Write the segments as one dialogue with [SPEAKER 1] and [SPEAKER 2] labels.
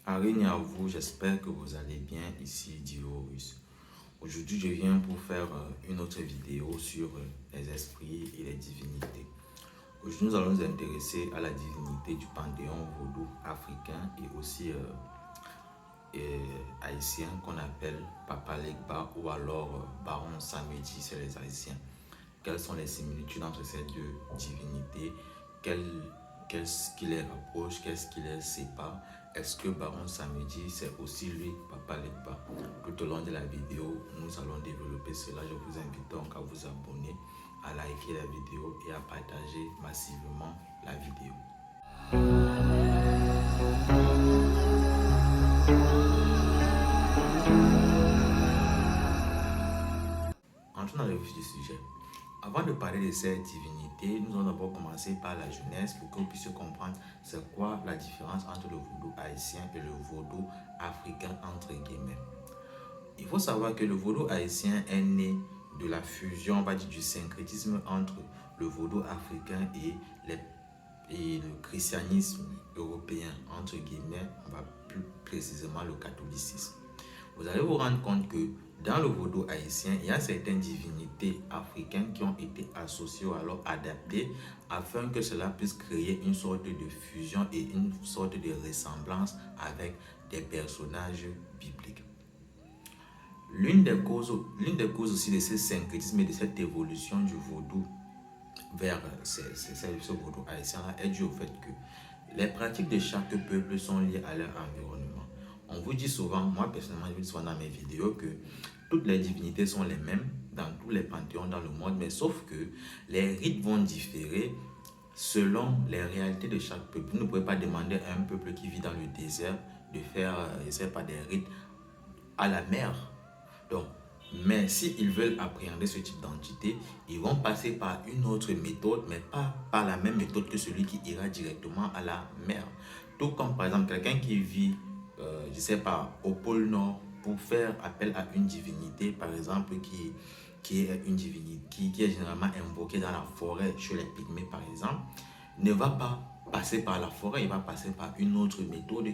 [SPEAKER 1] Arine à vous, j'espère que vous allez bien ici, Divorus. Aujourd'hui, je viens pour faire une autre vidéo sur les esprits et les divinités. Aujourd'hui, nous allons nous intéresser à la divinité du panthéon vaudou africain et aussi haïtien qu'on appelle Papa Legba ou alors Baron Samedi, c'est les haïtiens. Quelles sont les similitudes entre ces deux divinités? Qu'est-ce qui les rapproche? Qu'est-ce qui les sépare? Est-ce que Baron Samedi, c'est aussi lui, Papa Legba? Tout au long de la vidéo, nous allons développer cela. Je vous invite donc à vous abonner, à liker la vidéo et à partager massivement la vidéo. Entrons dans le vif du sujet. Avant de parler de ces divinités, nous allons d'abord commencer par la jeunesse pour que vous puissiez comprendre c'est quoi la différence entre le vaudou haïtien et le vaudou africain entre guillemets. Il faut savoir que le vaudou haïtien est né de la fusion, on va dire, du syncrétisme entre le vaudou africain et le christianisme européen, entre guillemets, on va plus précisément le catholicisme. Vous allez vous rendre compte que dans le vaudou haïtien, il y a certaines divinités africaines qui ont été associées ou alors adaptées afin que cela puisse créer une sorte de fusion et une sorte de ressemblance avec des personnages bibliques. L'une des causes aussi de ce syncrétisme et de cette évolution du vaudou vers ce vaudou haïtien-là est due au fait que les pratiques de chaque peuple sont liées à leur environnement. On vous dit souvent, moi personnellement, je vous dis souvent dans mes vidéos que toutes les divinités sont les mêmes dans tous les panthéons dans le monde, mais sauf que les rites vont différer selon les réalités de chaque peuple. Vous ne pouvez pas demander à un peuple qui vit dans le désert de faire, je sais pas, des rites à la mer. Donc, mais s'ils veulent appréhender ce type d'entité, ils vont passer par une autre méthode, mais pas par la même méthode que celui qui ira directement à la mer. Tout comme par exemple quelqu'un qui vit, je ne sais pas, au pôle Nord, pour faire appel à une divinité, par exemple, qui est une divinité, qui est généralement invoquée dans la forêt, chez les Pygmées par exemple, ne va pas passer par la forêt, il va passer par une autre méthode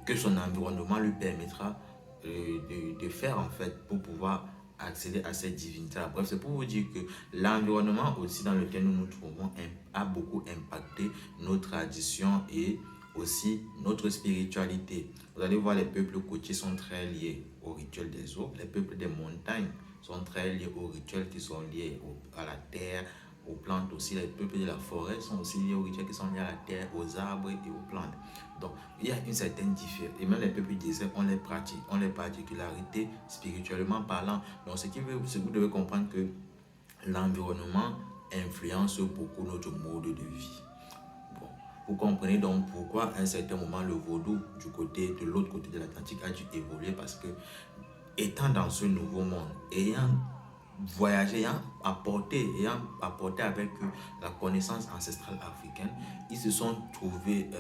[SPEAKER 1] que son environnement lui permettra de faire en fait pour pouvoir accéder à cette divinité. Bref, c'est pour vous dire que l'environnement aussi dans lequel nous nous trouvons a beaucoup impacté nos traditions et aussi notre spiritualité. Vous allez voir, les peuples côtiers sont très liés au rituel des eaux. Les peuples des montagnes sont très liés aux rituels qui sont liés à la terre, aux plantes aussi. Les peuples de la forêt sont aussi liés aux rituels qui sont liés à la terre, aux arbres et aux plantes. Donc, il y a une certaine différence. Et même les peuples disaient, on les pratique, on les particularités spirituellement parlant. Donc, ce que vous devez comprendre que l'environnement influence beaucoup notre mode de vie. Bon, vous comprenez donc pourquoi à un certain moment le vaudou de l'autre côté de l'Atlantique a dû évoluer, parce que étant dans ce nouveau monde, ayant voyagé, ayant apporté avec eux la connaissance ancestrale africaine, ils se sont trouvés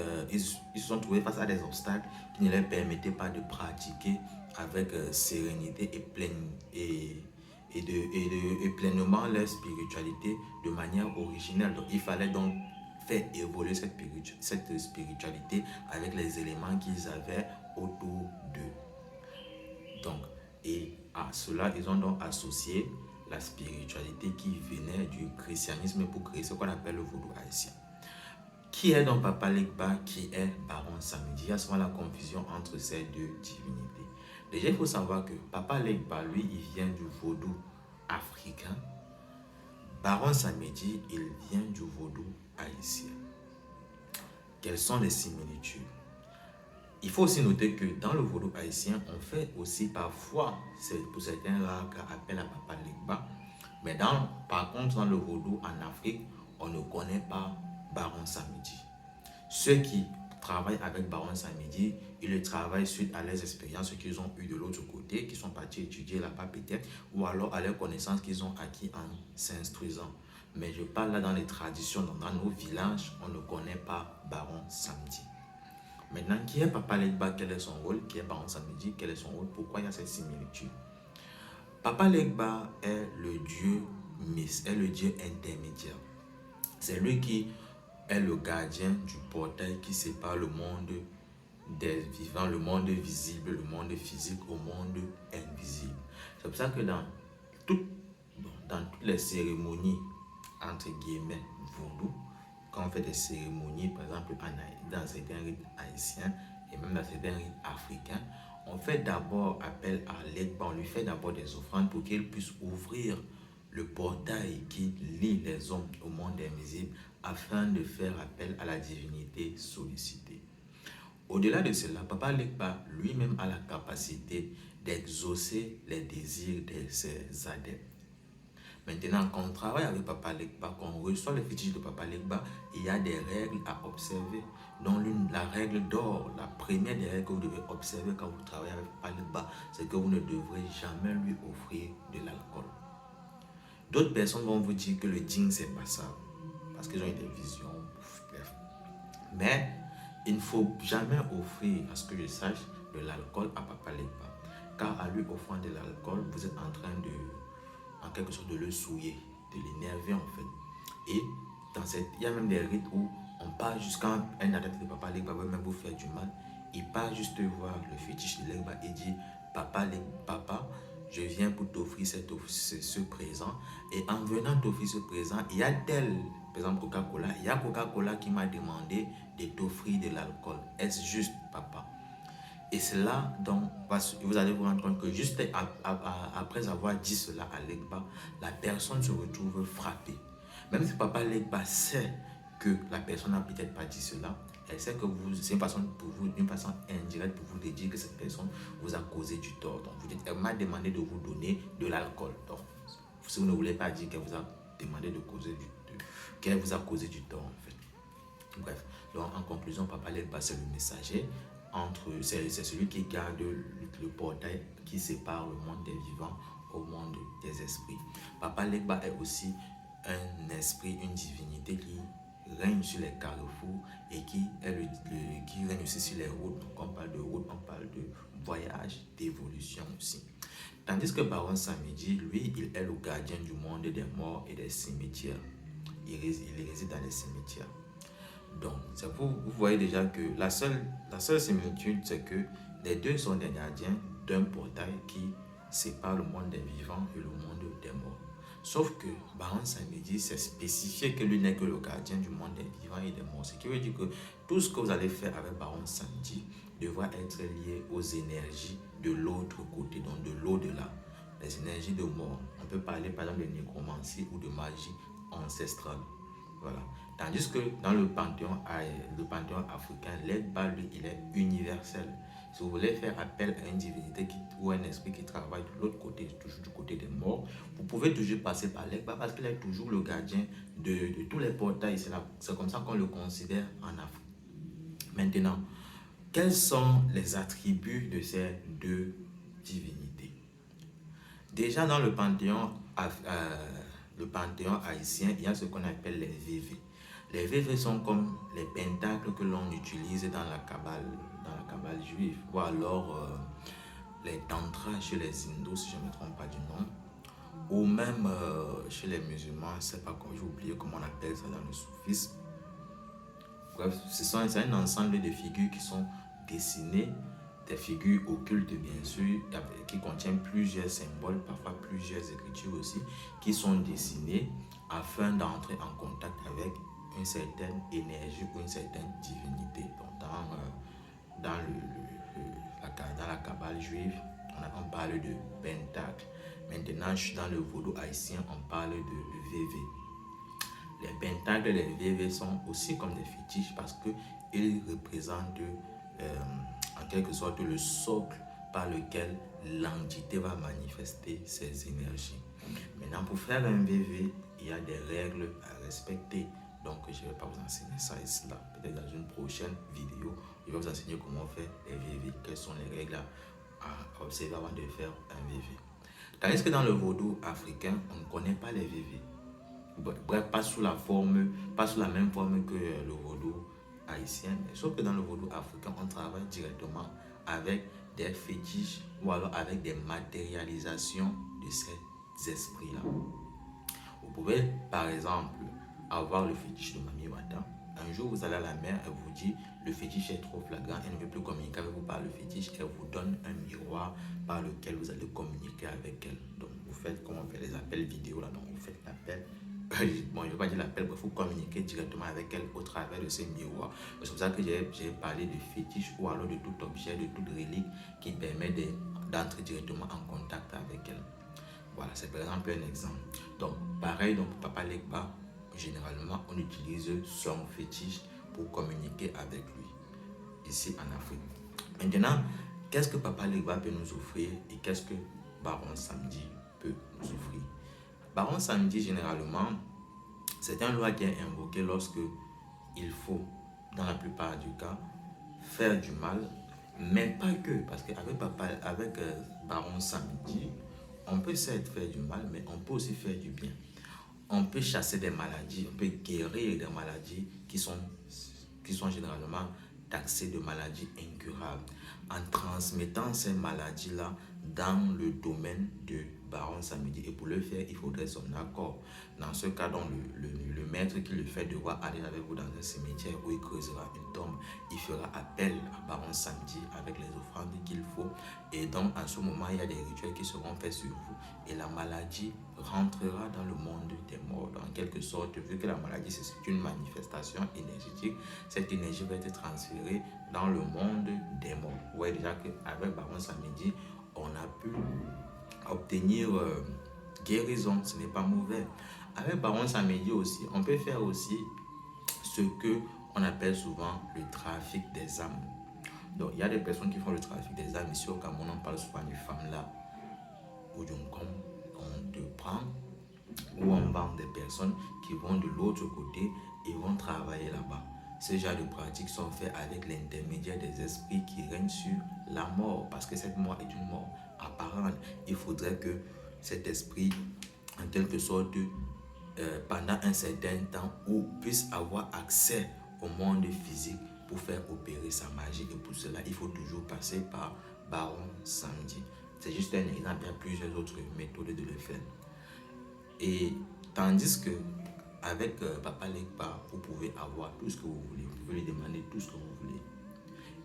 [SPEAKER 1] face à des obstacles qui ne leur permettaient pas de pratiquer avec sérénité et pleinement leur spiritualité de manière originelle. Donc il fallait donc faire évoluer cette spiritualité avec les éléments qu'ils avaient autour d'eux. Donc, et à cela, ils ont donc associé la spiritualité qui venait du christianisme pour créer ce qu'on appelle le vaudou haïtien. Qui est donc Papa Legba? Qui est Baron Samedi? Il y a souvent la confusion entre ces deux divinités. Déjà, il faut savoir que Papa Legba, lui, il vient du vaudou africain. Baron Samedi, il vient du vaudou haïtien. Quelles sont les similitudes? Il faut aussi noter que dans le vaudou haïtien, on fait aussi parfois, c'est pour certains rares cas, appel à Papa Legba. Mais par contre, dans le vaudou en Afrique, on ne connaît pas Baron Samedi. Ceux qui travaillent avec Baron Samedi, ils le travaillent suite à les expériences qu'ils ont eues de l'autre côté, qui sont partis étudier là-bas peut-être, ou alors à leurs connaissances qu'ils ont acquis en s'instruisant. Mais je parle là dans les traditions, dans nos villages, on ne connaît pas Baron Samedi. Maintenant, qui est Papa Legba? Quel est son rôle? Qui est Baron Samedi? Quel est son rôle? Pourquoi il y a cette similitude? Papa Legba est le dieu intermédiaire. C'est lui qui est le gardien du portail qui sépare le monde des vivants, le monde visible, le monde physique au monde invisible. C'est pour ça que dans toutes les cérémonies, entre guillemets, vaudou, quand on fait des cérémonies, par exemple dans certains rites haïtiens et même dans certains rites africains, on fait d'abord appel à l'Egba, on lui fait d'abord des offrandes pour qu'il puisse ouvrir le portail qui lie les hommes au monde invisible afin de faire appel à la divinité sollicitée. Au-delà de cela, Papa Legba lui-même a la capacité d'exaucer les désirs de ses adeptes. Maintenant, quand on travaille avec Papa Legba, quand on reçoit le fétiche de Papa Legba, il y a des règles à observer. Donc, la règle d'or, la première des règles que vous devez observer quand vous travaillez avec Papa Legba, c'est que vous ne devrez jamais lui offrir de l'alcool. D'autres personnes vont vous dire que le djinn, c'est pas ça, parce qu'ils ont eu des visions, bref. Mais il ne faut jamais offrir, à ce que je sache, de l'alcool à Papa Legba. Car à lui offrant de l'alcool, vous êtes en train en quelque sorte de le souiller, de l'énerver en fait. Et il y a même des rites où on part jusqu'à un adepte de Papa Legba veut même vous faire du mal. Il part juste voir le fétiche de Legba et dit Papa, je viens pour t'offrir ce présent. Et en venant t'offrir ce présent, il y a tel, par exemple Coca-Cola, il y a Coca-Cola qui m'a demandé de t'offrir de l'alcool. Est-ce juste, papa? Et c'est là donc vous allez vous rendre compte que juste après avoir dit cela à Legba, la personne se retrouve frappée. Même si Papa Legba sait que la personne n'a peut-être pas dit cela, elle sait que c'est une façon indirecte pour vous de dire que cette personne vous a causé du tort. Donc vous dites, elle m'a demandé de vous donner de l'alcool. Donc si vous ne voulez pas dire qu'elle vous a demandé qu'elle vous a causé du tort en fait. Bref, donc en conclusion, Papa Legba c'est le messager. C'est celui qui garde le portail qui sépare le monde des vivants au monde des esprits. Papa Legba est aussi un esprit, une divinité qui règne sur les carrefours et qui règne aussi sur les routes. Donc on parle de route, on parle de voyage, d'évolution aussi. Tandis que Baron Samedi, lui, il est le gardien du monde des morts et des cimetières. Il réside dans les cimetières. Donc, vous voyez déjà que la seule similitude, c'est que les deux sont des gardiens d'un portail qui sépare le monde des vivants et le monde des morts. Sauf que Baron Samedi s'est spécifié que lui n'est que le gardien du monde des vivants et des morts. Ce qui veut dire que tout ce que vous allez faire avec Baron Samedi devra être lié aux énergies de l'autre côté, donc de l'au-delà, les énergies de mort. On peut parler par exemple de nécromancie ou de magie ancestrale. Voilà. Tandis que dans le panthéon africain, Legba, lui, il est universel. Si vous voulez faire appel à une divinité ou un esprit qui travaille de l'autre côté, toujours du côté des morts, vous pouvez toujours passer par Legba parce qu'il est toujours le gardien de tous les portails. C'est comme ça qu'on le considère en Afrique. Maintenant, quels sont les attributs de ces deux divinités? Déjà dans le panthéon haïtien, il y a ce qu'on appelle les VV. Les VV sont comme les pentacles que l'on utilise dans la kabbale juive, ou alors les tantras chez les hindous, si je ne me trompe pas du nom, ou même chez les musulmans, je ne sais pas, j'ai oublié comment on appelle ça dans le soufisme. Bref, c'est un ensemble de figures qui sont dessinées, des figures occultes bien sûr, qui contiennent plusieurs symboles, parfois plusieurs écritures aussi, qui sont dessinées afin d'entrer en contact avec une certaine énergie ou une certaine divinité. Donc dans la kabbale juive, on parle de pentacle. Maintenant, dans le vaudou haïtien, on parle de VV. Les pentacles et les VV sont aussi comme des fétiches parce qu'ils représentent en quelque sorte le socle par lequel l'entité va manifester ses énergies. Maintenant, pour faire un VV, il y a des règles à respecter. Donc, je ne vais pas vous enseigner ça ici, là. Peut-être dans une prochaine vidéo, je vais vous enseigner comment faire les VV. Quelles sont les règles à observer avant de faire un VV. Tandis que dans le vaudou africain, on ne connaît pas les VV. Bref, pas sous la même forme que le vaudou haïtien, mais sauf que dans le vaudou africain, on travaille directement avec des fétiches ou alors avec des matérialisations de ces esprits-là. Vous pouvez, par exemple, avoir le fétiche de Mami Wata. Un jour, vous allez à la mer et vous dites, le fétiche est trop flagrant, elle ne veut plus communiquer avec vous par le fétiche, elle vous donne un miroir par lequel vous allez communiquer avec elle. Donc vous faites comme on fait les appels vidéo là, donc vous faites l'appel. Bon, je ne vais pas dire l'appel, mais il faut communiquer directement avec elle au travers de ces miroirs. C'est pour ça que j'ai parlé de fétiche ou alors de tout objet, de toute relique qui permet d'entrer directement en contact avec elle. Voilà, c'est par exemple un exemple. Donc, pareil, donc pour Papa Legba, généralement, on utilise son fétiche pour communiquer avec lui, ici en Afrique. Maintenant, qu'est-ce que Papa Legba peut nous offrir et qu'est-ce que Baron Samedi peut nous offrir? Baron Samedi, généralement, c'est un loi qui est invoqué lorsque il faut, dans la plupart du cas, faire du mal, mais pas que, parce qu'avec Baron Samedi, on peut certes faire du mal, mais on peut aussi faire du bien. On peut chasser des maladies, on peut guérir des maladies qui sont généralement taxées de maladies incurables, en transmettant ces maladies-là dans le domaine de Baron Samedi. Et pour le faire, il faudrait son accord. Dans ce cas, donc, le maître qui le fait devra aller avec vous dans un cimetière où il creusera une tombe. Il fera appel à Baron Samedi avec les offrandes qu'il faut. Et donc, à ce moment, il y a des rituels qui seront faits sur vous. Et la maladie rentrera dans le monde des morts. En quelque sorte, vu que la maladie, c'est une manifestation énergétique, cette énergie va être transférée dans le monde des morts. Vous voyez déjà qu'avec Baron Samedi, on a pu obtenir guérison, ce n'est pas mauvais. Avec Baron Samedi aussi, on peut faire aussi ce que on appelle souvent le trafic des âmes. Donc, il y a des personnes qui font le trafic des âmes. Ici au Cameroun, on parle souvent des femmes là, où on te prend, ou on vend des personnes qui vont de l'autre côté et vont travailler là-bas. Ces genres de pratiques sont faits avec l'intermédiaire des esprits qui règnent sur la mort, parce que cette mort est une mort apparente. Il faudrait que cet esprit, en quelque sorte, pendant un certain temps, puisse avoir accès au monde physique pour faire opérer sa magie. Et pour cela, il faut toujours passer par Baron Samedi. C'est juste un exemple, il y a plusieurs autres méthodes de le faire. Et tandis que avec Papa Legba, vous pouvez avoir tout ce que vous voulez. Vous pouvez lui demander tout ce que vous voulez.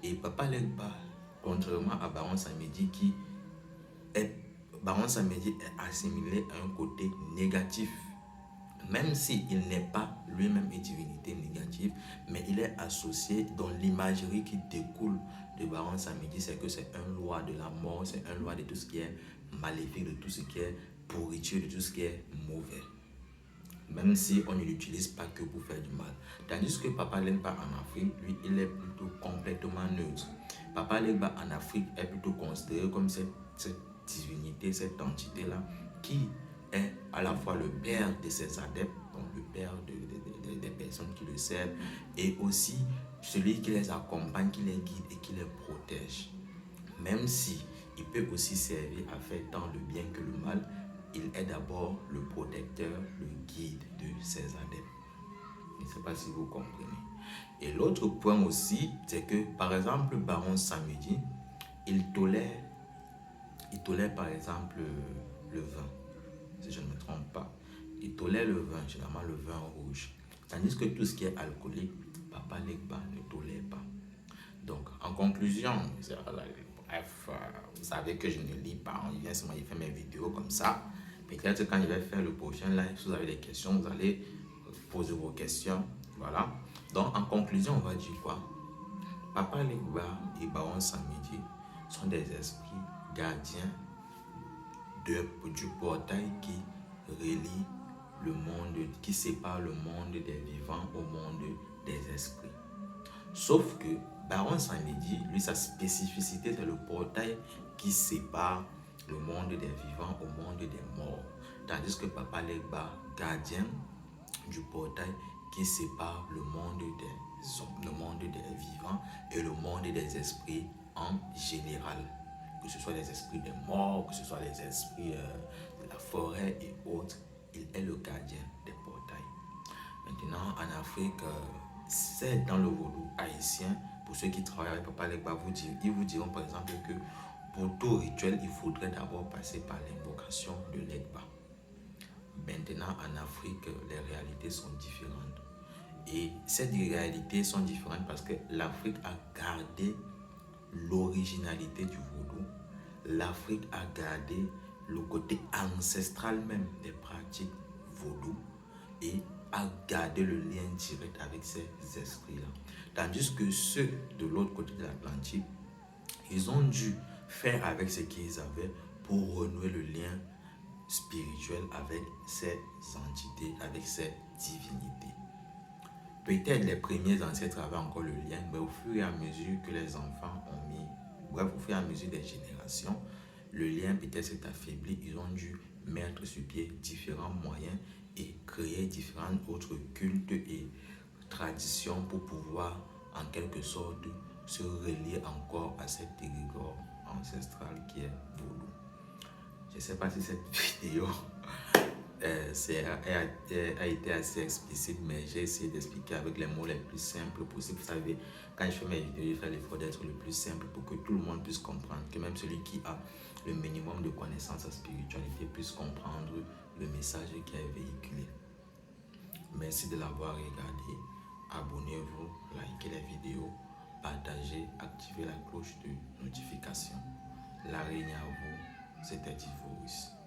[SPEAKER 1] Et Papa Legba, contrairement à Baron Samedi, Baron Samedi est assimilé à un côté négatif. Même s'il n'est pas lui-même une divinité négative, mais il est associé dans l'imagerie qui découle de Baron Samedi, c'est que c'est un loi de la mort, c'est un loi de tout ce qui est maléfique, de tout ce qui est pourriture, de tout ce qui est mauvais. Même si on ne l'utilise pas que pour faire du mal. Tandis que Papa Legba en Afrique, lui, il est plutôt complètement neutre. Papa Legba en Afrique est plutôt considéré comme cette divinité, cette entité-là, qui est à la fois le père de ses adeptes, donc le père des personnes qui le servent, et aussi celui qui les accompagne, qui les guide et qui les protège. Même si il peut aussi servir à faire tant le bien que le mal, il est d'abord le protecteur, le guide de ses adeptes. Je ne sais pas si vous comprenez. Et l'autre point aussi, c'est que par exemple, Baron Samedi, il tolère par exemple le vin, si je ne me trompe pas. Il tolère le vin, généralement le vin rouge. Tandis que tout ce qui est alcoolique, Papa Legba ne tolère pas. Donc, en conclusion, bref, vous savez que je ne lis pas, il vient seulement, il fait mes vidéos comme ça. Peut-être quand je vais faire le prochain live, si vous avez des questions, vous allez poser vos questions. Voilà. Donc, en conclusion, on va dire quoi? Papa Legba et Baron Samedi sont des esprits gardiens du portail qui relie le monde, qui sépare le monde des vivants au monde des esprits. Sauf que Baron Samedi, lui, sa spécificité, c'est le portail qui sépare le monde des vivants au monde des morts. Tandis que Papa Legba, gardien du portail qui sépare le monde des vivants et le monde des esprits en général. Que ce soit les esprits des morts, que ce soit les esprits de la forêt et autres, il est le gardien des portails. Maintenant, en Afrique, c'est dans le vaudou haïtien, pour ceux qui travaillent avec Papa Legba, ils vous diront par exemple que pour tout rituel, il faudrait d'abord passer par l'invocation de Legba. Maintenant, en Afrique, les réalités sont différentes. Et ces réalités sont différentes parce que l'Afrique a gardé l'originalité du vaudou. L'Afrique a gardé le côté ancestral même des pratiques vaudou et a gardé le lien direct avec ces esprits-là. Tandis que ceux de l'autre côté de l'Atlantique, ils ont dû faire avec ce qu'ils avaient pour renouer le lien spirituel avec ces entités, avec ces divinités. Peut-être les premiers ancêtres avaient encore le lien, mais au fur et à mesure que les enfants ont mis, bref, au fur et à mesure des générations, le lien peut-être s'est affaibli. Ils ont dû mettre sur pied différents moyens et créer différents autres cultes et traditions pour pouvoir, en quelque sorte, se relier encore à cette égrégore ancestrale qui est vaudou. Je ne sais pas si cette vidéo a été assez explicite, mais j'ai essayé d'expliquer avec les mots les plus simples possibles. Vous savez, quand je fais mes vidéos, je fais l'effort d'être le plus simple pour que tout le monde puisse comprendre, que même celui qui a le minimum de connaissances en spiritualité puisse comprendre le message qui est véhiculé. Merci de l'avoir regardé. Abonnez-vous, likez les vidéos, partagez, activez la cloche de notification. La règne à vous, c'était Divoris.